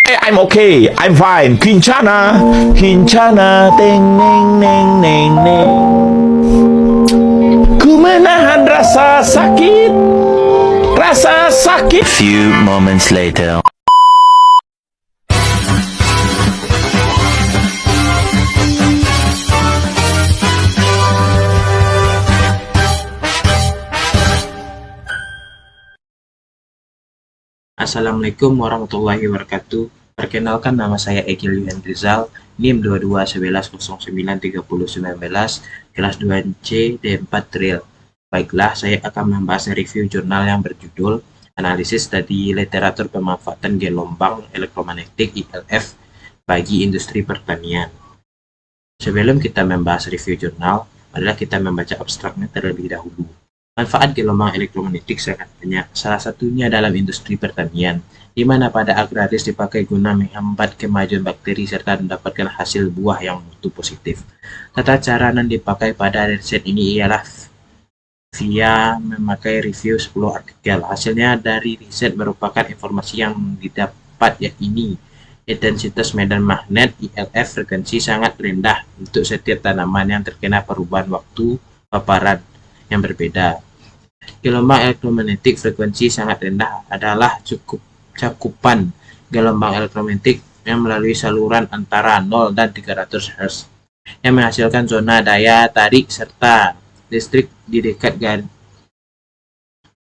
I'm okay, I'm fine. Kincana, kincana, teng neng neng neng neng. Ku menahan rasa sakit, rasa sakit. Few moments later. Assalamualaikum warahmatullahi wabarakatuh. Perkenalkan, nama saya Egil Yuhan Rizal, NIM 2211093019, kelas 2C D4 Trial. Baiklah, saya akan membahas review jurnal yang berjudul Analisis Studi Literatur Pemanfaatan Gelombang Elektromagnetik (ILF) bagi Industri Pertanian. Sebelum kita membahas review jurnal, adalah kita membaca abstraknya terlebih dahulu. Manfaat gelombang elektromagnetik sangat banyak, salah satunya dalam industri pertanian, di mana pada agraris dipakai guna menghambat kemajuan bakteri serta mendapatkan hasil buah yang mutu positif. Tata cara yang dipakai pada riset ini ialah via memakai review 10 artikel. Hasilnya dari riset merupakan informasi yang didapat, yakni intensitas medan magnet ILF frekuensi sangat rendah untuk setiap tanaman yang terkena perubahan waktu paparan yang berbeda. Gelombang elektromagnetik frekuensi sangat rendah adalah cakupan gelombang elektromagnetik yang melalui saluran antara 0 dan 300 Hz yang menghasilkan zona daya tarik serta listrik di dekat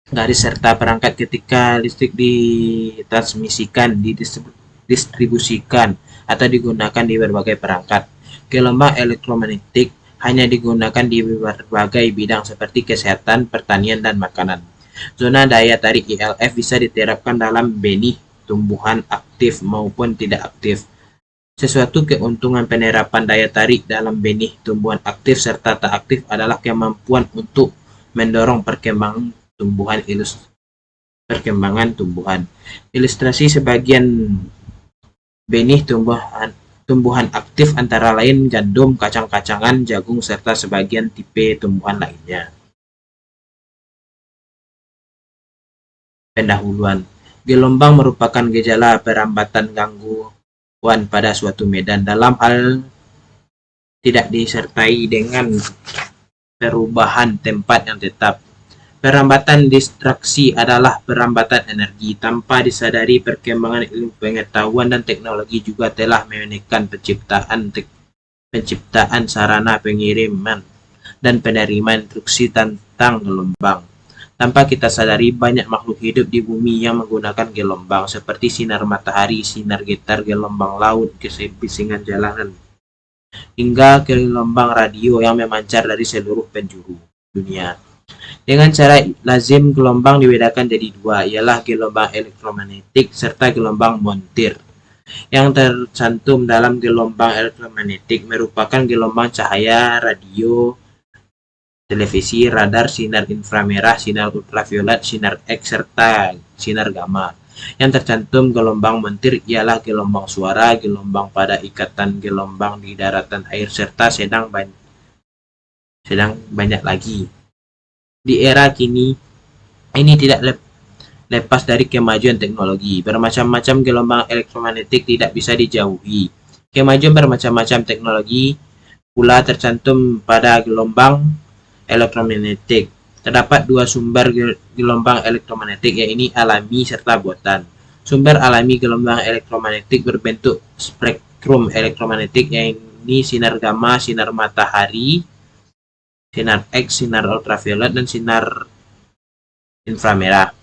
garis serta perangkat. Ketika listrik ditransmisikan, didistribusikan atau digunakan di berbagai perangkat. Gelombang elektromagnetik hanya digunakan di berbagai bidang seperti kesehatan, pertanian, dan makanan. Zona daya tarik ILF bisa diterapkan dalam benih tumbuhan aktif maupun tidak aktif. Sesuatu keuntungan penerapan daya tarik dalam benih tumbuhan aktif serta tak aktif adalah kemampuan untuk mendorong perkembangan tumbuhan. Ilustrasi sebagian benih tumbuhan aktif antara lain gandum, kacang-kacangan, jagung, serta sebagian tipe tumbuhan lainnya. Pendahuluan. Gelombang merupakan gejala perambatan gangguan pada suatu medan dalam hal tidak disertai dengan perubahan tempat yang tetap. Perambatan distraksi adalah perambatan energi. Tanpa disadari, perkembangan ilmu pengetahuan dan teknologi juga telah menekan penciptaan sarana pengiriman dan penerimaan instruksi tentang gelombang. Tanpa kita sadari, banyak makhluk hidup di bumi yang menggunakan gelombang, seperti sinar matahari, sinar getar, gelombang laut, kebisingan jalanan, hingga gelombang radio yang memancar dari seluruh penjuru dunia. Dengan cara lazim, gelombang dibedakan jadi dua, ialah gelombang elektromagnetik serta gelombang Montir. Yang tercantum dalam gelombang elektromagnetik merupakan gelombang cahaya, radio, televisi, radar, sinar inframerah, sinar ultraviolet, sinar X, serta sinar gamma. Yang tercantum gelombang Montir ialah gelombang suara, gelombang pada ikatan, gelombang di daratan air, serta sedang banyak lagi. Di era kini, ini tidak lepas dari kemajuan teknologi. Bermacam-macam gelombang elektromagnetik tidak bisa dijauhi. Kemajuan bermacam-macam teknologi pula tercantum pada gelombang elektromagnetik. Terdapat dua sumber gelombang elektromagnetik, yaitu alami serta buatan. Sumber alami gelombang elektromagnetik berbentuk spektrum elektromagnetik, yaitu sinar gamma, sinar matahari, sinar X, sinar ultraviolet, dan sinar inframerah,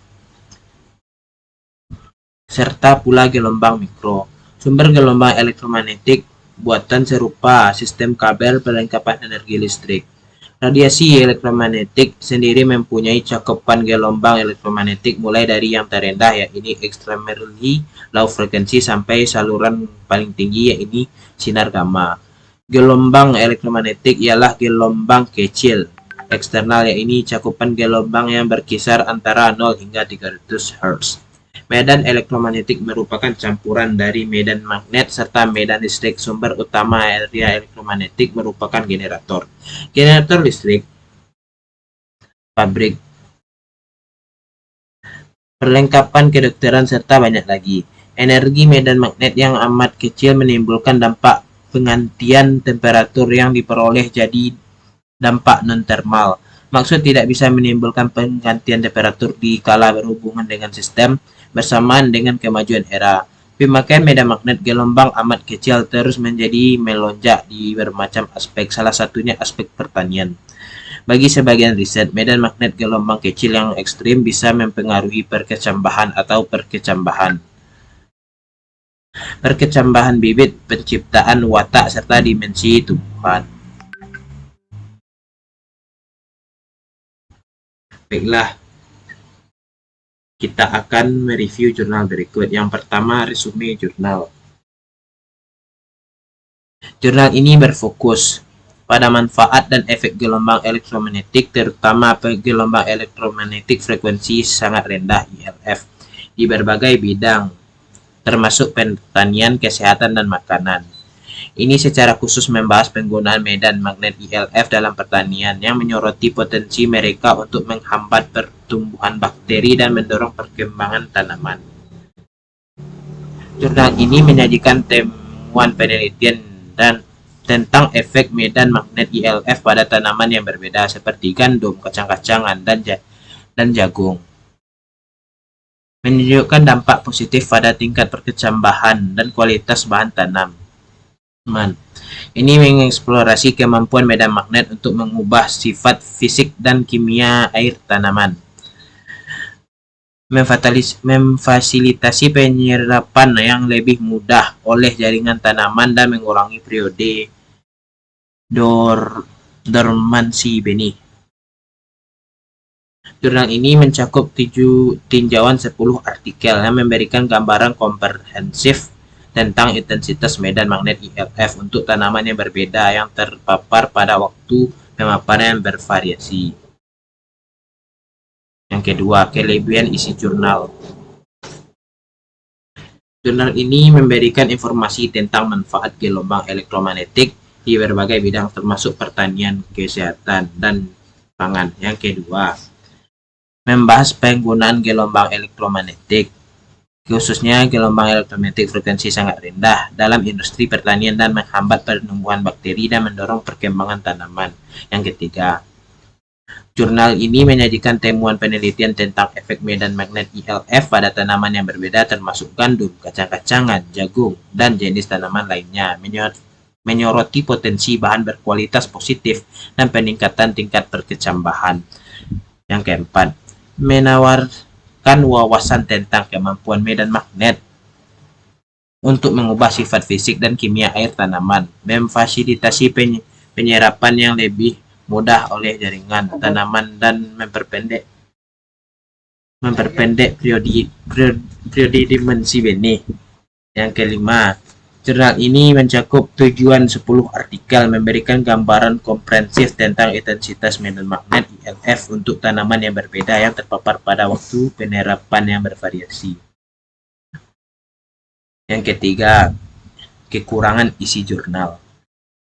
serta pula gelombang mikro. Sumber gelombang elektromagnetik buatan serupa sistem kabel perlengkapan energi listrik. Radiasi elektromagnetik sendiri mempunyai cakupan gelombang elektromagnetik mulai dari yang terendah, yaitu extremely low frequency, sampai saluran paling tinggi, yaitu sinar gamma. Gelombang elektromagnetik ialah gelombang kecil eksternal, yaitu cakupan gelombang yang berkisar antara 0 hingga 300 Hz. Medan elektromagnetik merupakan campuran dari medan magnet serta medan listrik. Sumber utama area elektromagnetik merupakan generator listrik, pabrik, perlengkapan kedokteran, serta banyak lagi. Energi medan magnet yang amat kecil menimbulkan dampak penggantian temperatur yang diperoleh jadi dampak non-termal. Maksud tidak bisa menimbulkan penggantian temperatur di kala berhubungan dengan sistem bersamaan dengan kemajuan era. Pemakaian medan magnet gelombang amat kecil terus menjadi melonjak di bermacam aspek, salah satunya aspek pertanian. Bagi sebagian riset, medan magnet gelombang kecil yang ekstrim bisa mempengaruhi perkecambahan atau perkecambahan bibit, penciptaan watak, serta dimensi tumbuhan. Baiklah, kita akan mereview jurnal berikut. Yang pertama, resume jurnal. Jurnal ini berfokus pada manfaat dan efek gelombang elektromagnetik, terutama gelombang elektromagnetik frekuensi sangat rendah (ILF) di berbagai bidang, termasuk pertanian, kesehatan, dan makanan. Ini secara khusus membahas penggunaan medan magnet ILF dalam pertanian yang menyoroti potensi mereka untuk menghambat pertumbuhan bakteri dan mendorong perkembangan tanaman. Jurnal ini menyajikan temuan penelitian dan tentang efek medan magnet ILF pada tanaman yang berbeda seperti gandum, kacang-kacangan, dan jagung. Menunjukkan dampak positif pada tingkat perkecambahan dan kualitas bahan tanam. Ini mengeksplorasi kemampuan medan magnet untuk mengubah sifat fisik dan kimia air tanaman, memfasilitasi penyerapan yang lebih mudah oleh jaringan tanaman, dan mengurangi periode dormansi benih. Jurnal ini mencakup tinjauan 10 artikel yang memberikan gambaran komprehensif tentang intensitas medan magnet ILF untuk tanaman yang berbeda yang terpapar pada waktu pemaparan yang bervariasi. Yang kedua, kelebihan isi jurnal. Jurnal ini memberikan informasi tentang manfaat gelombang elektromagnetik di berbagai bidang termasuk pertanian, kesehatan, dan pangan. Yang kedua, membahas penggunaan gelombang elektromagnetik, khususnya gelombang elektromagnetik frekuensi sangat rendah dalam industri pertanian dan menghambat pertumbuhan bakteri dan mendorong perkembangan tanaman. Yang ketiga, jurnal ini menyajikan temuan penelitian tentang efek medan magnet ILF pada tanaman yang berbeda termasuk gandum, kacang-kacangan, jagung, dan jenis tanaman lainnya, menyoroti potensi bahan berkualitas positif dan peningkatan tingkat perkecambahan. Yang keempat, menawarkan wawasan tentang kemampuan medan magnet untuk mengubah sifat fisik dan kimia air tanaman, memfasilitasi penyerapan yang lebih mudah oleh jaringan tanaman, dan memperpendek periode dimensi benih. Yang kelima, jurnal ini mencakup tujuan 10 artikel memberikan gambaran komprehensif tentang intensitas medan magnet ILF untuk tanaman yang berbeda yang terpapar pada waktu penerapan yang bervariasi. Yang ketiga, kekurangan isi jurnal.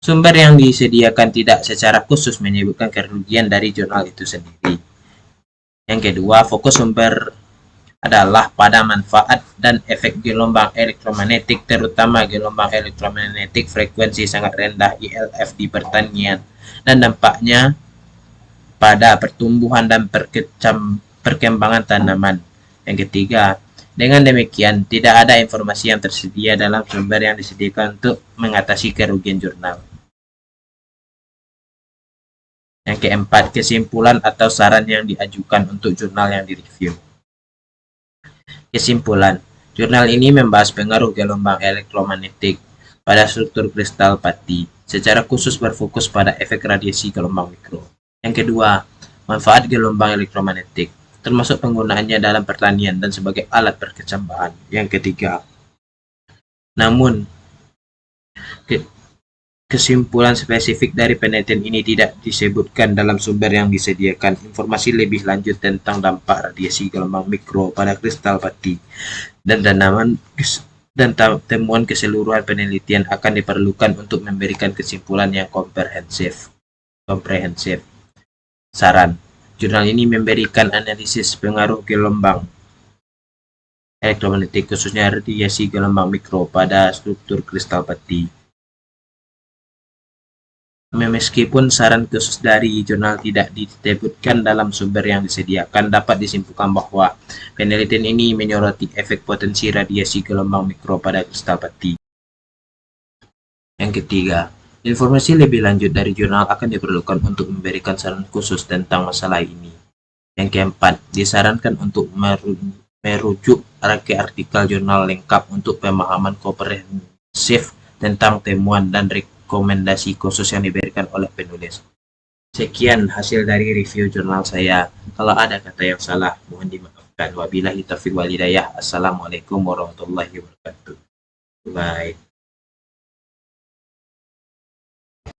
Sumber yang disediakan tidak secara khusus menyebutkan kerugian dari jurnal itu sendiri. Yang kedua, fokus sumber adalah pada manfaat dan efek gelombang elektromagnetik, terutama gelombang elektromagnetik frekuensi sangat rendah ILF di pertanian dan dampaknya pada pertumbuhan dan perkembangan tanaman. Yang ketiga, dengan demikian tidak ada informasi yang tersedia dalam sumber yang disediakan untuk mengatasi kerugian jurnal. Yang keempat, kesimpulan atau saran yang diajukan untuk jurnal yang direview. Kesimpulan, jurnal ini membahas pengaruh gelombang elektromagnetik pada struktur kristal pati, secara khusus berfokus pada efek radiasi gelombang mikro. Yang kedua, manfaat gelombang elektromagnetik, termasuk penggunaannya dalam pertanian dan sebagai alat perkecambahan. Yang ketiga, namun kesimpulan spesifik dari penelitian ini tidak disebutkan dalam sumber yang disediakan. Informasi lebih lanjut tentang dampak radiasi gelombang mikro pada kristal pati dan tanaman dan temuan keseluruhan penelitian akan diperlukan untuk memberikan kesimpulan yang komprehensif. Saran, jurnal ini memberikan analisis pengaruh gelombang elektromagnetik, khususnya radiasi gelombang mikro pada struktur kristal peti. Meskipun saran khusus dari jurnal tidak disebutkan dalam sumber yang disediakan, dapat disimpulkan bahwa penelitian ini menyoroti efek potensi radiasi gelombang mikro pada kristal peti. Yang ketiga, informasi lebih lanjut dari jurnal akan diperlukan untuk memberikan saran khusus tentang masalah ini. Yang keempat, disarankan untuk merujuk ke artikel jurnal lengkap untuk pemahaman komprehensif tentang temuan dan rekomendasi khusus yang diberikan oleh penulis. Sekian hasil dari review jurnal saya. Kalau ada kata yang salah, mohon dimaafkan. Wabillahi taufiq wal hidayah. Assalamualaikum warahmatullahi wabarakatuh. Bye.